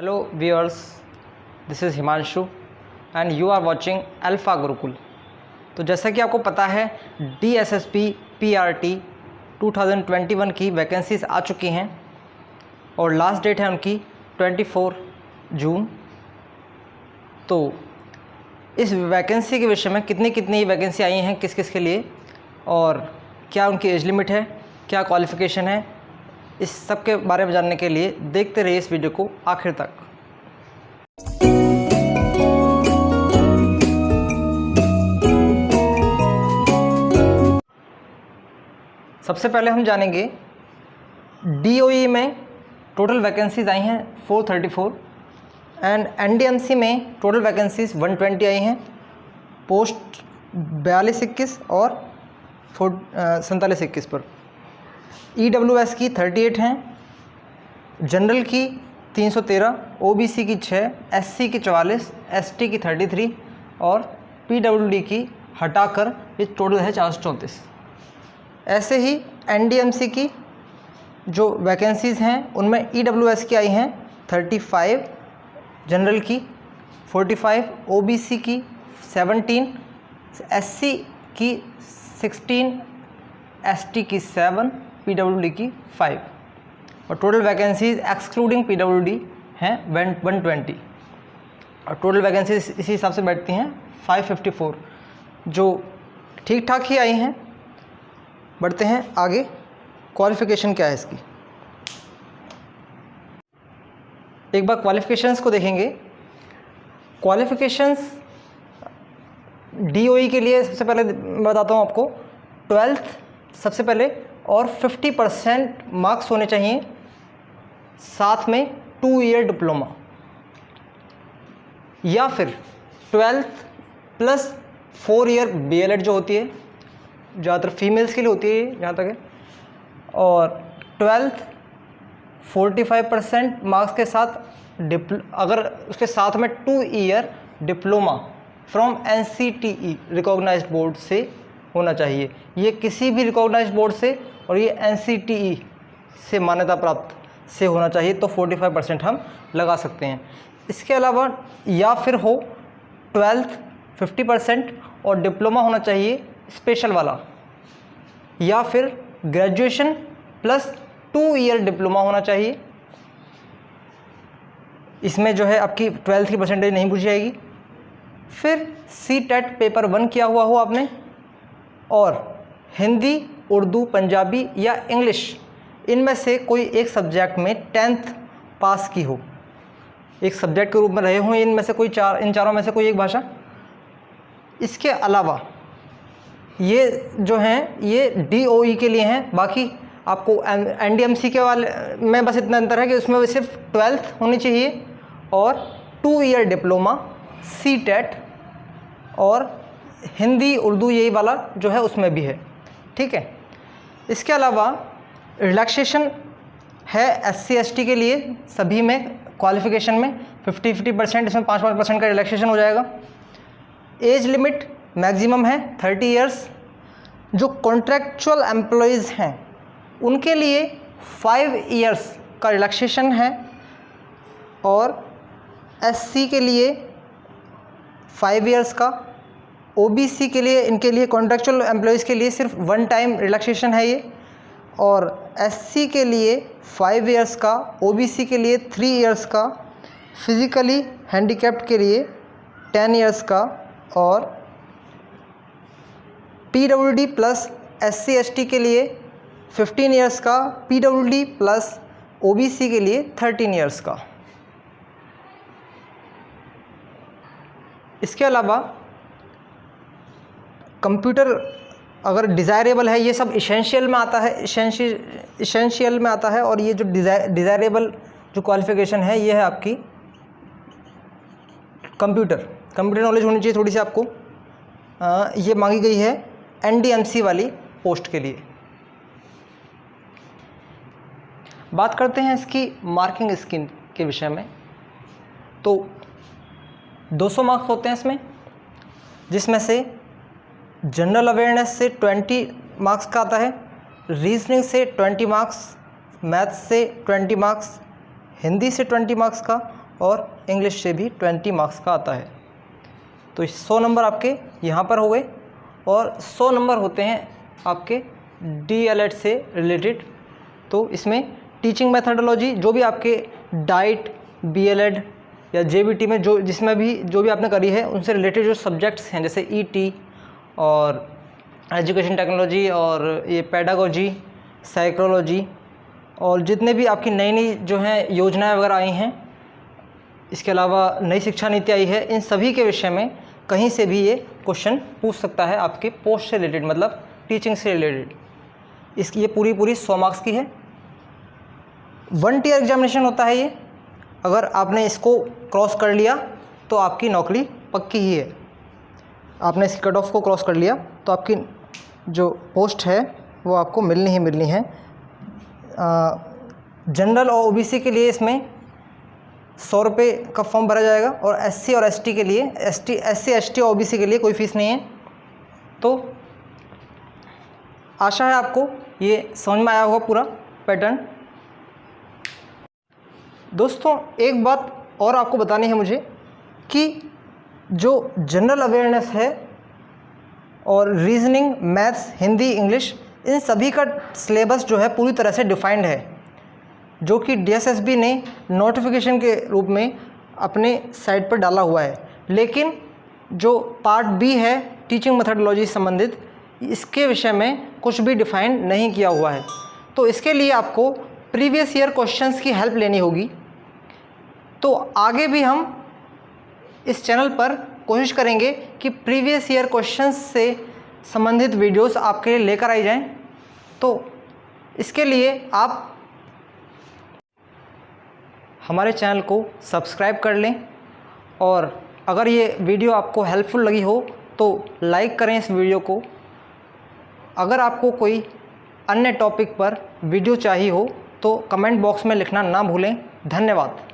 Hello viewers, this is Himanshu and you are watching Alpha Gurukul. तो जैसा कि आपको पता है DSSP PRT 2021 की वैकेंसीज आ चुकी हैं और लास्ट डेट है उनकी 24 जून। तो इस वैकेंसी के विषय में कितनी वैकेंसी आई हैं, किस किस के लिए और क्या उनकी एज लिमिट है, क्या क्वालिफ़िकेशन है, इस सब के बारे में जानने के लिए देखते रहिए इस वीडियो को आखिर तक। सबसे पहले हम जानेंगे DOE में टोटल वैकेंसीज आई हैं 434 एंड NDMC में टोटल वैकेंसीज 120 आई हैं। पोस्ट 42-21 और 47-21 पर। EWS की 38 हैं, जनरल की 313, OBC की 6, SC की 44, ST की 33 और PWD की हटाकर ये टोटल है 434। ऐसे ही NDMC की जो वैकेंसीज़ हैं उनमें EWS की आई हैं 35, जनरल की 45, OBC की 17, SC की 16, ST की 7, PWD की 5 और टोटल वैकेंसीज एक्सक्लूडिंग PWD हैं 120 और टोटल वैकेंसीज इसी हिसाब से बैठती हैं 554, जो ठीक ठाक ही आई हैं। बढ़ते हैं आगे। क्वालिफ़िकेशन क्या है इसकी, एक बार क्वालिफ़िकेशंस को देखेंगे। क्वालिफ़िकेशंस DOE के लिए सबसे पहले बताता हूँ आपको, 12th सबसे पहले और 50% मार्क्स होने चाहिए, साथ में 2 ईयर डिप्लोमा या फिर 12th प्लस 4 ईयर BLED जो होती है, ज़्यादातर फीमेल्स के लिए होती है जहाँ तक है, और 12th 45% मार्क्स के साथ अगर उसके साथ में 2 year diploma from NCTE recognized board से होना चाहिए। ये किसी भी रिकॉग्नाइज्ड बोर्ड से और ये NCTE से मान्यता प्राप्त से होना चाहिए, तो 45% हम लगा सकते हैं। इसके अलावा या फिर हो 12th 50% और डिप्लोमा होना चाहिए स्पेशल वाला, या फिर ग्रेजुएशन प्लस 2 ईयर डिप्लोमा होना चाहिए। इसमें जो है आपकी 12th की परसेंटेज नहीं पूछी जाएगी। फिर CTET पेपर 1 किया हुआ हो आपने, और हिंदी, उर्दू, पंजाबी या इंग्लिश इनमें से कोई एक सब्जेक्ट में 10th पास की हो, एक सब्जेक्ट के रूप में रहे हों इनमें से कोई इन चारों में से कोई एक भाषा। इसके अलावा ये जो हैं ये DOE के लिए हैं। बाकी आपको NDMC के वाले में बस इतना अंतर है कि उसमें सिर्फ 12th होनी चाहिए और 2 ईयर डिप्लोमा, CTET और हिंदी, उर्दू यही वाला जो है उसमें भी है, ठीक है। इसके अलावा रिलैक्सेशन है SC ST के लिए, सभी में क्वालिफ़िकेशन में 50-50%, इसमें 5-5% का रिलैक्सेशन हो जाएगा। एज लिमिट मैक्सिमम है 30 इयर्स। जो कॉन्ट्रैक्चुअल एम्प्लॉयज़ हैं उनके लिए 5 इयर्स का रिलैक्सेशन है और SC के लिए 5 इयर्स का, OBC के लिए, इनके लिए कॉन्ट्रैक्चुअल एम्प्लॉयज़ के लिए सिर्फ 1 टाइम रिलैक्सेशन है ये, और SC के लिए 5 इयर्स का, OBC के लिए 3 इयर्स का, फिज़िकली हैंडीकैप्ड के लिए 10 इयर्स का, और PWD प्लस SC ST के लिए 15 इयर्स का, PWD प्लस OBC के लिए 13 इयर्स का। इसके अलावा कंप्यूटर अगर डिज़ायरेबल है, ये सब इसेंशियल में आता है, इसेंशियल में आता है। और ये जो डिज़ायरेबल जो क्वालिफ़िकेशन है ये है आपकी कंप्यूटर नॉलेज होनी चाहिए थोड़ी सी आपको। ये मांगी गई है NDMC वाली पोस्ट के लिए। बात करते हैं इसकी मार्किंग स्कीम के विषय में। तो 200 मार्क्स होते हैं इसमें, जिसमें से जनरल अवेयरनेस से 20 मार्क्स का आता है, रीजनिंग से 20 मार्क्स, मैथ्स से 20 मार्क्स, हिंदी से 20 मार्क्स का और इंग्लिश से भी 20 मार्क्स का आता है। तो 100 नंबर आपके यहाँ पर हो गए और 100 नंबर होते हैं आपके DLED से रिलेटेड। तो इसमें टीचिंग मेथडोलॉजी जो भी आपके डाइट, BLED या JBT में जो भी आपने करी है उनसे रिलेटेड जो सब्जेक्ट्स हैं जैसे ET और एजुकेशन टेक्नोलॉजी और ये पेडागोजी, साइकोलॉजी और जितने भी आपकी नई नई जो हैं योजनाएं वगैरह आई हैं, इसके अलावा नई शिक्षा नीति आई है, इन सभी के विषय में कहीं से भी ये क्वेश्चन पूछ सकता है आपके पोस्ट से रिलेटेड, मतलब टीचिंग से रिलेटेड। इसकी ये पूरी 100 मार्क्स की है। 1 ईयर एग्जामिनेशन होता है ये। अगर आपने इसको क्रॉस कर लिया तो आपकी नौकरी पक्की ही है। आपने इस कट ऑफ को क्रॉस कर लिया तो आपकी जो पोस्ट है वो आपको मिलनी ही मिलनी है। जनरल और OBC के लिए इसमें 100 रुपये का फॉर्म भरा जाएगा और SC और ST के लिए SC ST और OBC के लिए कोई फ़ीस नहीं है। तो आशा है आपको ये समझ में आया होगा पूरा पैटर्न। दोस्तों एक बात और आपको बतानी है मुझे कि जो जनरल अवेयरनेस है और रीजनिंग, मैथ्स, हिंदी, इंग्लिश, इन सभी का सिलेबस जो है पूरी तरह से डिफाइंड है, जो कि DSSB ने नोटिफिकेशन के रूप में अपने साइट पर डाला हुआ है। लेकिन जो पार्ट B है टीचिंग मेथडोलॉजी संबंधित, इसके विषय में कुछ भी डिफाइन नहीं किया हुआ है। तो इसके लिए आपको प्रीवियस ईयर क्वेश्चंस की हेल्प लेनी होगी। तो आगे भी हम इस चैनल पर कोशिश करेंगे कि प्रीवियस ईयर क्वेश्चंस से संबंधित वीडियोस आपके लिए लेकर आई जाएं। तो इसके लिए आप हमारे चैनल को सब्सक्राइब कर लें और अगर ये वीडियो आपको हेल्पफुल लगी हो तो लाइक करें इस वीडियो को। अगर आपको कोई अन्य टॉपिक पर वीडियो चाहिए हो तो कमेंट बॉक्स में लिखना ना भूलें। धन्यवाद।